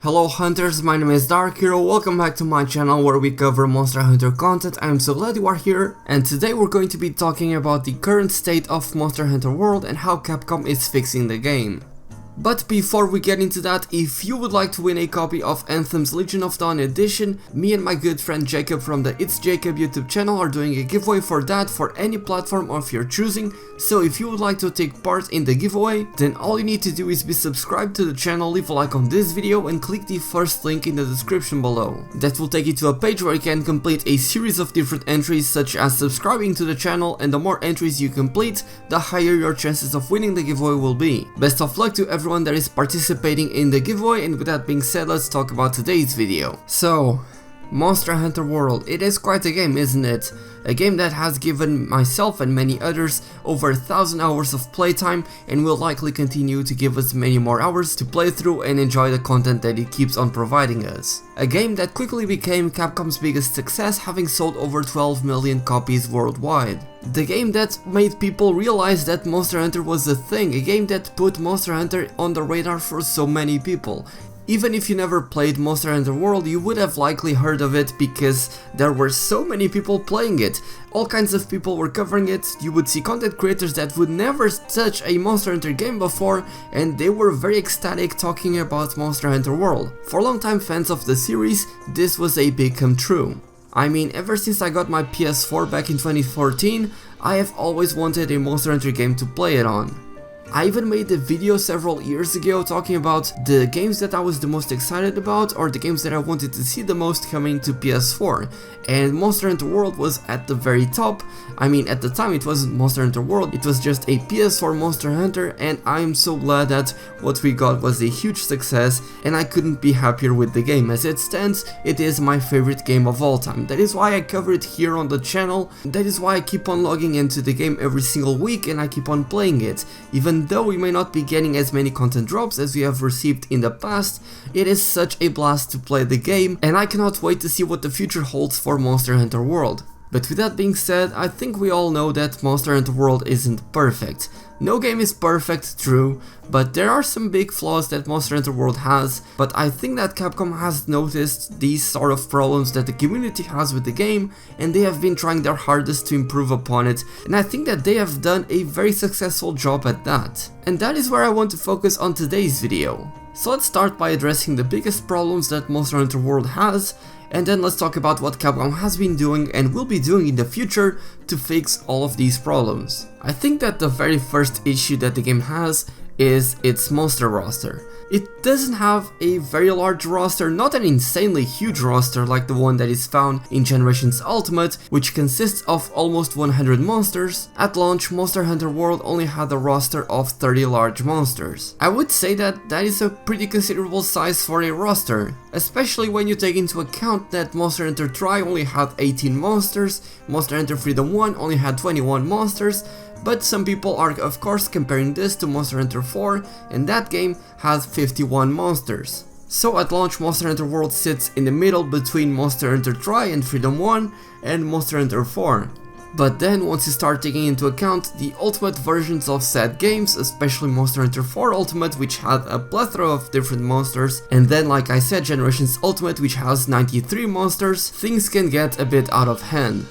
Hello hunters, my name is DarkHero, welcome back to my channel where we cover Monster Hunter content. I am so glad you are here, and today we're going to be talking about the current state of Monster Hunter World and how Capcom is fixing the game. But before we get into that, if you would like to win a copy of Anthem's Legion of Dawn edition, me and my good friend Jacob from the It's Jacob YouTube channel are doing a giveaway for that for any platform of your choosing. So if you would like to take part in the giveaway, then all you need to do is be subscribed to the channel, leave a like on this video and click the first link in the description below. That will take you to a page where you can complete a series of different entries such as subscribing to the channel, and the more entries you complete, the higher your chances of winning the giveaway will be. Best of luck to everyone that is participating in the giveaway, and with that being said, let's talk about today's video. So, Monster Hunter World, it is quite a game, isn't it? A game that has given myself and many others over 1,000 hours of playtime and will likely continue to give us many more hours to play through and enjoy the content that it keeps on providing us. A game that quickly became Capcom's biggest success, having sold over 12 million copies worldwide. The game that made people realize that Monster Hunter was a thing, a game that put Monster Hunter on the radar for so many people. Even if you never played Monster Hunter World, you would have likely heard of it because there were so many people playing it. All kinds of people were covering it. You would see content creators that would never touch a Monster Hunter game before, and they were very ecstatic talking about Monster Hunter World. For longtime fans of the series, this was a big come true. I mean, ever since I got my PS4 back in 2014, I have always wanted a Monster Hunter game to play it on. I even made a video several years ago talking about the games that I was the most excited about, or the games that I wanted to see the most coming to PS4, and Monster Hunter World was at the very top. I mean, at the time it wasn't Monster Hunter World, it was just a PS4 Monster Hunter, and I'm so glad that what we got was a huge success, and I couldn't be happier with the game. As it stands, it is my favorite game of all time. That is why I cover it here on the channel, that is why I keep on logging into the game every single week and I keep on playing it. Even though we may not be getting as many content drops as we have received in the past, it is such a blast to play the game, and I cannot wait to see what the future holds for Monster Hunter World. But with that being said, I think we all know that Monster Hunter World isn't perfect. No game is perfect, true, but there are some big flaws that Monster Hunter World has, but I think that Capcom has noticed these sort of problems that the community has with the game, and they have been trying their hardest to improve upon it, and I think that they have done a very successful job at that. And that is where I want to focus on today's video. So let's start by addressing the biggest problems that Monster Hunter World has, and then let's talk about what Capcom has been doing and will be doing in the future to fix all of these problems. I think that the very first issue that the game has is its monster roster. It doesn't have a very large roster, not an insanely huge roster like the one that is found in Generations Ultimate, which consists of almost 100 monsters. At launch, Monster Hunter World only had a roster of 30 large monsters. I would say that that is a pretty considerable size for a roster, especially when you take into account that Monster Hunter Tri only had 18 monsters, Monster Hunter Freedom 1 only had 21 monsters, but some people are of course comparing this to Monster Hunter 4, and that game has 51 monsters. So at launch, Monster Hunter World sits in the middle between Monster Hunter Tri and Freedom 1 and Monster Hunter 4. But then once you start taking into account the ultimate versions of said games, especially Monster Hunter 4 Ultimate, which had a plethora of different monsters, and then like I said, Generations Ultimate, which has 93 monsters, things can get a bit out of hand.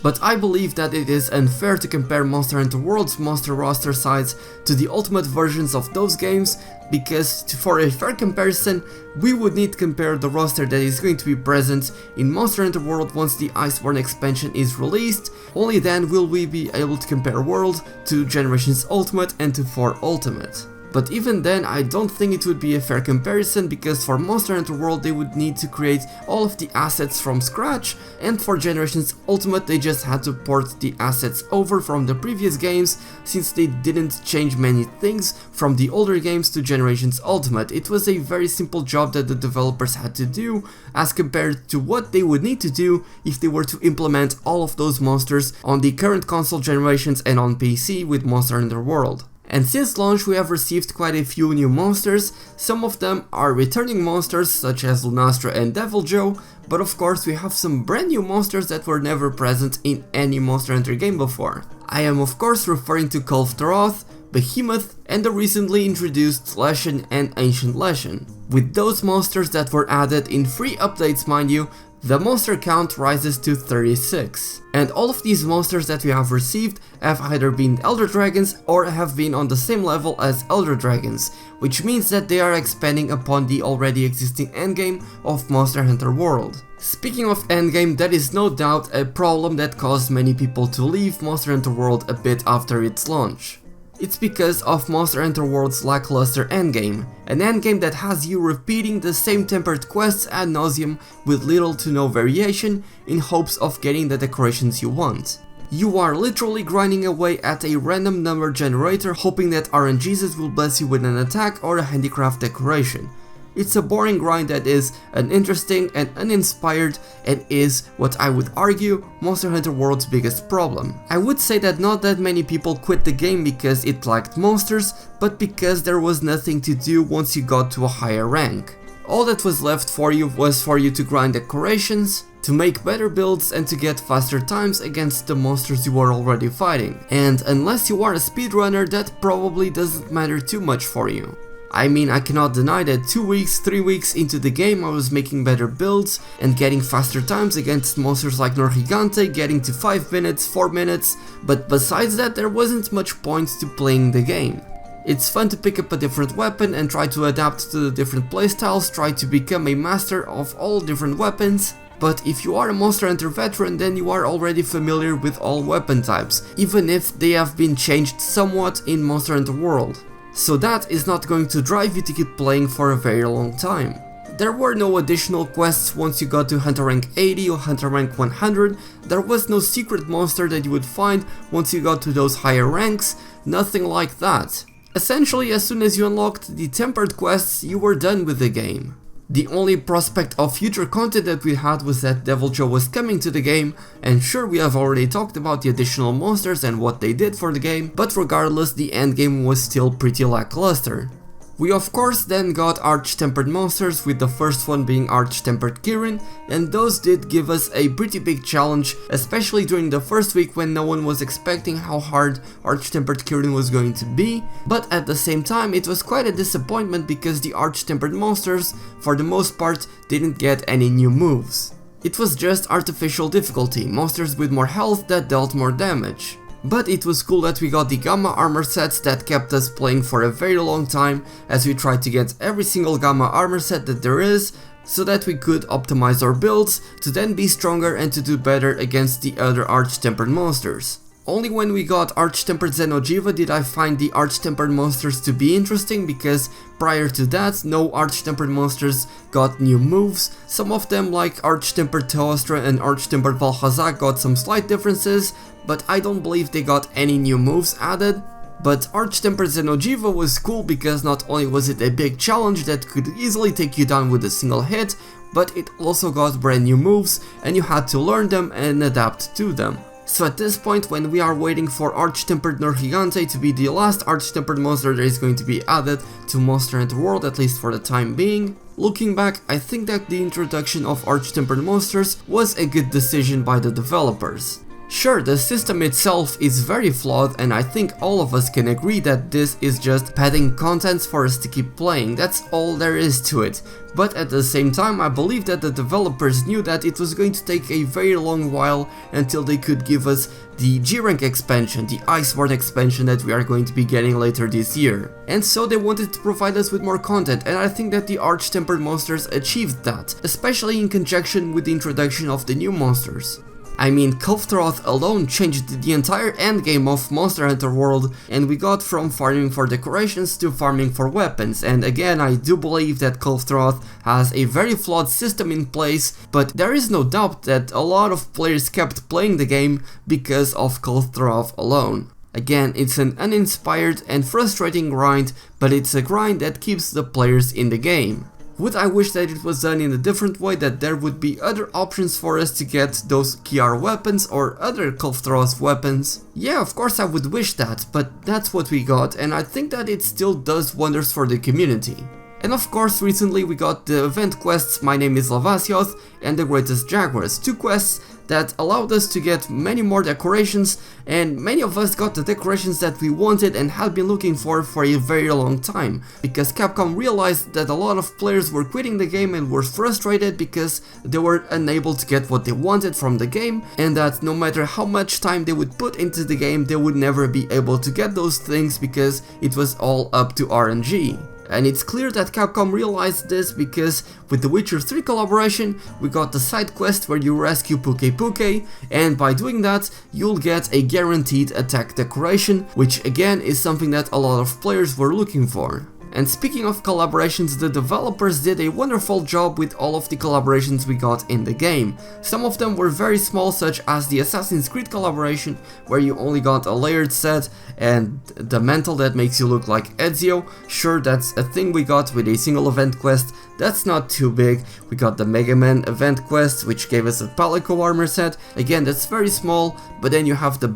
But I believe that it is unfair to compare Monster Hunter World's monster roster size to the ultimate versions of those games, because for a fair comparison, we would need to compare the roster that is going to be present in Monster Hunter World once the Iceborne expansion is released. Only then will we be able to compare World to Generations Ultimate and to 4 Ultimate. But even then, I don't think it would be a fair comparison, because for Monster Hunter World they would need to create all of the assets from scratch, and for Generations Ultimate they just had to port the assets over from the previous games, since they didn't change many things from the older games to Generations Ultimate. It was a very simple job that the developers had to do, as compared to what they would need to do if they were to implement all of those monsters on the current console generations and on PC with Monster Hunter World. And since launch we have received quite a few new monsters. Some of them are returning monsters such as Lunastra and Deviljho, but of course we have some brand new monsters that were never present in any Monster Hunter game before. I am of course referring to Kulve Taroth, Behemoth, and the recently introduced Leshen and Ancient Leshen. With those monsters that were added in free updates, mind you, the monster count rises to 36. And all of these monsters that we have received have either been Elder Dragons or have been on the same level as Elder Dragons, which means that they are expanding upon the already existing endgame of Monster Hunter World. Speaking of endgame, that is no doubt a problem that caused many people to leave Monster Hunter World a bit after its launch. It's because of Monster Hunter World's lackluster endgame, an endgame that has you repeating the same tempered quests ad nauseum with little to no variation in hopes of getting the decorations you want. You are literally grinding away at a random number generator hoping that RNGesus will bless you with an attack or a handicraft decoration. It's a boring grind that is uninteresting and uninspired and is, what I would argue, Monster Hunter World's biggest problem. I would say that not that many people quit the game because it lacked monsters, but because there was nothing to do once you got to a higher rank. All that was left for you was for you to grind decorations, to make better builds and to get faster times against the monsters you were already fighting. And unless you are a speedrunner, that probably doesn't matter too much for you. I mean, I cannot deny that 2 weeks, 3 weeks into the game I was making better builds and getting faster times against monsters like Norgigante, getting to 5 minutes, 4 minutes, but besides that there wasn't much point to playing the game. It's fun to pick up a different weapon and try to adapt to the different playstyles, try to become a master of all different weapons, but if you are a Monster Hunter veteran then you are already familiar with all weapon types, even if they have been changed somewhat in Monster Hunter World. So that is not going to drive you to keep playing for a very long time. There were no additional quests once you got to Hunter rank 80 or Hunter rank 100, there was no secret monster that you would find once you got to those higher ranks, nothing like that. Essentially, as soon as you unlocked the tempered quests, you were done with the game. The only prospect of future content that we had was that Deviljho was coming to the game, and sure, we have already talked about the additional monsters and what they did for the game, but regardless the endgame was still pretty lackluster. We of course then got Arch-Tempered monsters, with the first one being Arch-Tempered Kirin, and those did give us a pretty big challenge, especially during the first week when no one was expecting how hard Arch-Tempered Kirin was going to be, but at the same time it was quite a disappointment because the Arch-Tempered monsters, for the most part, didn't get any new moves. It was just artificial difficulty, monsters with more health that dealt more damage. But it was cool that we got the Gamma armor sets that kept us playing for a very long time as we tried to get every single Gamma armor set that there is, so that we could optimize our builds to then be stronger and to do better against the other Arch-Tempered monsters. Only when we got Arch-Tempered Xeno'jiiva did I find the Arch-Tempered monsters to be interesting, because prior to that no Arch-Tempered monsters got new moves. Some of them, like Arch-Tempered Teostra and Arch-Tempered Valhazak, got some slight differences, but I don't believe they got any new moves added. But Arch-Tempered Xeno'jiiva was cool because not only was it a big challenge that could easily take you down with a single hit, but it also got brand new moves and you had to learn them and adapt to them. So at this point, when we are waiting for Arch-Tempered Norgigante to be the last Arch-Tempered monster that is going to be added to Monster Hunter World, at least for the time being, looking back, I think that the introduction of Arch-Tempered monsters was a good decision by the developers. Sure, the system itself is very flawed, and I think all of us can agree that this is just padding contents for us to keep playing, that's all there is to it. But at the same time, I believe that the developers knew that it was going to take a very long while until they could give us the G-Rank expansion, the Iceborne expansion that we are going to be getting later this year. And so they wanted to provide us with more content, and I think that the Arch-Tempered monsters achieved that, especially in conjunction with the introduction of the new monsters. I mean, Kulfthroth alone changed the entire endgame of Monster Hunter World, and we got from farming for decorations to farming for weapons. And again, I do believe that Kulfthroth has a very flawed system in place, but there is no doubt that a lot of players kept playing the game because of Kulfthroth alone. Again, it's an uninspired and frustrating grind, but it's a grind that keeps the players in the game. Would I wish that it was done in a different way, that there would be other options for us to get those Kiar weapons or other Kulfthroth weapons? Yeah, of course I would wish that, but that's what we got, and I think that it still does wonders for the community. And of course, recently we got the event quests My Name is Lavasios and The Greatest Jaguars, two quests that allowed us to get many more decorations, and many of us got the decorations that we wanted and had been looking for a very long time, because Capcom realized that a lot of players were quitting the game and were frustrated because they were unable to get what they wanted from the game, and that no matter how much time they would put into the game, they would never be able to get those things because it was all up to RNG. And it's clear that Capcom realized this because with the Witcher 3 collaboration, we got the side quest where you rescue Puke, and by doing that, you'll get a guaranteed attack decoration, which again is something that a lot of players were looking for. And speaking of collaborations, the developers did a wonderful job with all of the collaborations we got in the game. Some of them were very small, such as the Assassin's Creed collaboration, where you only got a layered set and the mantle that makes you look like Ezio. Sure, that's a thing we got with a single event quest, that's not too big. We got the Mega Man event quest, which gave us a Palico armor set, again that's very small, but then you have the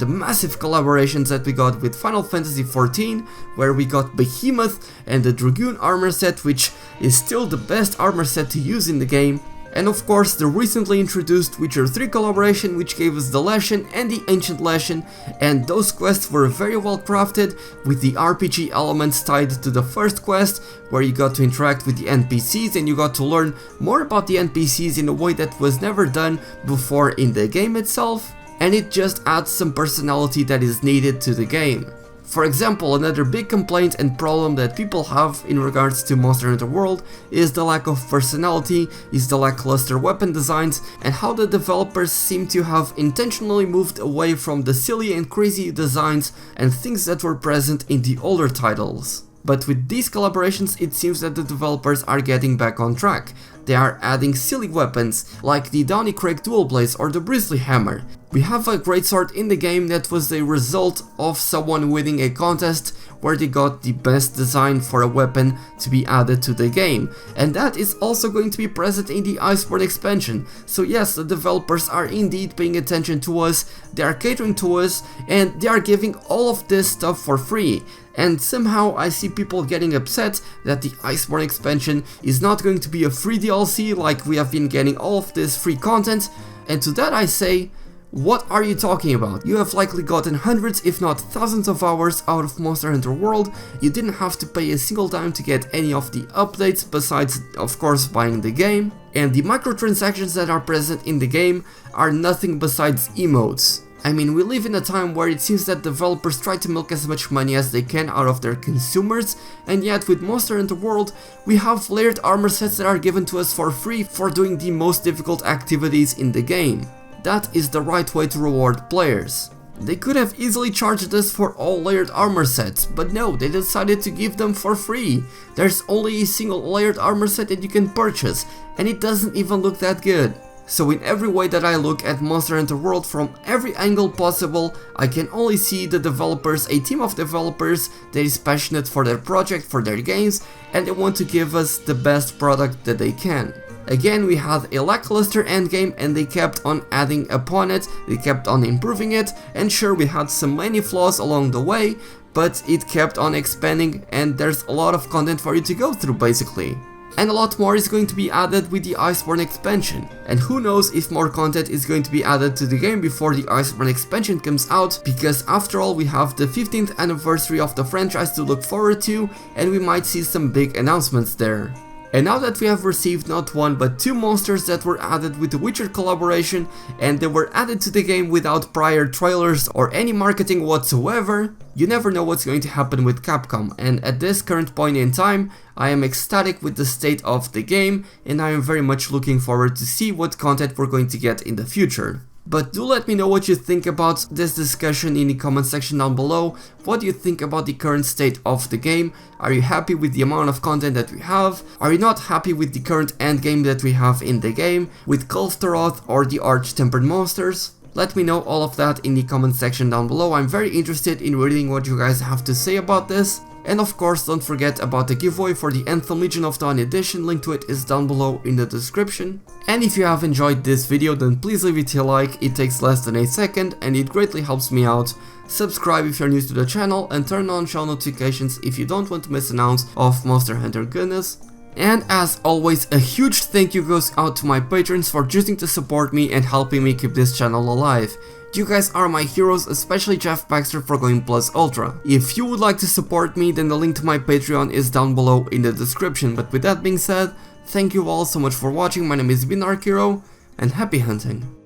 massive collaborations that we got with Final Fantasy XIV, where we got Behemoth and the Dragoon armor set, which is still the best armor set to use in the game. And of course the recently introduced Witcher 3 collaboration, which gave us the Leshen and the Ancient Leshen, and those quests were very well crafted with the RPG elements tied to the first quest, where you got to interact with the NPCs and you got to learn more about the NPCs in a way that was never done before in the game itself, and it just adds some personality that is needed to the game. For example, another big complaint and problem that people have in regards to Monster Hunter World is the lack of personality, is the lackluster weapon designs, and how the developers seem to have intentionally moved away from the silly and crazy designs and things that were present in the older titles. But with these collaborations, it seems that the developers are getting back on track. They are adding silly weapons, like the Donny Craig Dual Blades or the Brisley Hammer. We have a greatsword in the game that was a result of someone winning a contest where they got the best design for a weapon to be added to the game, and that is also going to be present in the Iceborne expansion. So yes, the developers are indeed paying attention to us, they are catering to us, and they are giving all of this stuff for free. And somehow I see people getting upset that the Iceborne expansion is not going to be a free DLC like we have been getting all of this free content, and to that I say, what are you talking about? You have likely gotten hundreds if not thousands of hours out of Monster Hunter World, you didn't have to pay a single dime to get any of the updates besides of course buying the game, and the microtransactions that are present in the game are nothing besides emotes. I mean, we live in a time where it seems that developers try to milk as much money as they can out of their consumers, and yet with Monster Hunter World, we have layered armor sets that are given to us for free for doing the most difficult activities in the game. That is the right way to reward players. They could have easily charged us for all layered armor sets, but no, they decided to give them for free. There's only a single layered armor set that you can purchase, and it doesn't even look that good. So in every way that I look at Monster Hunter World, from every angle possible, I can only see the developers, a team of developers that is passionate for their project, for their games, and they want to give us the best product that they can. Again, we had a lackluster endgame and they kept on adding upon it, they kept on improving it, and sure, we had some many flaws along the way, but it kept on expanding and there's a lot of content for you to go through basically. And a lot more is going to be added with the Iceborne expansion. And who knows if more content is going to be added to the game before the Iceborne expansion comes out, because after all we have the 15th anniversary of the franchise to look forward to, and we might see some big announcements there. And now that we have received not one but two monsters that were added with the Witcher collaboration, and they were added to the game without prior trailers or any marketing whatsoever, you never know what's going to happen with Capcom, and at this current point in time, I am ecstatic with the state of the game, and I am very much looking forward to see what content we're going to get in the future. But do let me know what you think about this discussion in the comment section down below. What do you think about the current state of the game? Are you happy with the amount of content that we have? Are you not happy with the current endgame that we have in the game, with Kulftaroth or the Arch-Tempered Monsters? Let me know all of that in the comment section down below. I'm very interested in reading what you guys have to say about this. And of course, don't forget about the giveaway for the Anthem Legion of Dawn edition, link to it is down below in the description. And if you have enjoyed this video, then please leave it a like, it takes less than a second and it greatly helps me out. Subscribe if you're new to the channel and turn on shell notifications if you don't want to miss an ounce of Monster Hunter goodness. And as always, a huge thank you goes out to my patrons for choosing to support me and helping me keep this channel alive. You guys are my heroes, especially Jeff Baxter for going Plus Ultra. If you would like to support me, then the link to my Patreon is down below in the description. But with that being said, thank you all so much for watching. My name is DarkHero, and happy hunting.